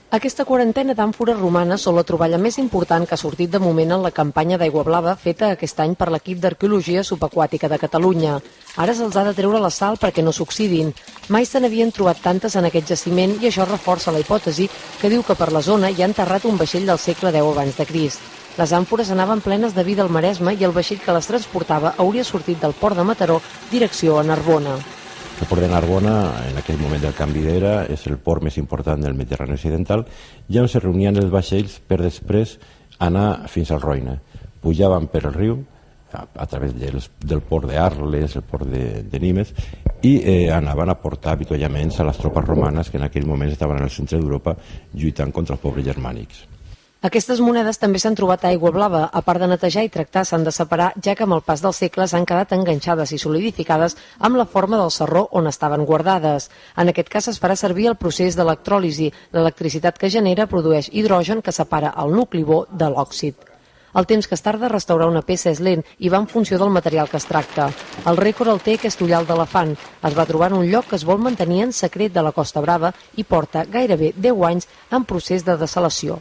Aquesta quarantena d'àmfores romanes són la troballa més important que ha sortit de moment en la campanya d'Aigua Blava feta aquest any per l'equip d'Arqueologia Subaquàtica de Catalunya. Ara se'ls ha de treure la sal perquè no s'oxidin. Mai se n'havien trobat tantes en aquest jaciment i això reforça la hipòtesi que diu que per la zona hi ha enterrat un vaixell del segle X abans de Crist. Les àmfores anaven plenes de vi del Maresme i el vaixell que les transportava hauria sortit del port de Mataró direcció a Narbona. El port de Narbona, en aquell moment del canvi d'era, és el port més important del Mediterrani occidental, ja on se reunien els vaixells per després anar fins al Roine. Pujaven per el riu, a través del port d'Arles, el port de Nimes, i anaven a portar avituallaments a les tropes romanes que en aquell moment estaven al centre d'Europa lluitant contra els pobres germànics. Aquestes monedes també s'han trobat a Aigua Blava. A part de netejar i tractar, s'han de separar, ja que amb el pas dels segles han quedat enganxades i solidificades amb la forma del sarró on estaven guardades. En aquest cas es farà servir el procés d'electròlisi. L'electricitat que genera produeix hidrogen que separa el nucli bo de l'òxid. El temps que es tarda a restaurar una peça és lent i va en funció del material que es tracta. El rècord el té aquest ullal d'elefant. Es va trobar en un lloc que es vol mantenir en secret de la Costa Brava i porta gairebé 10 anys en procés de dessalació.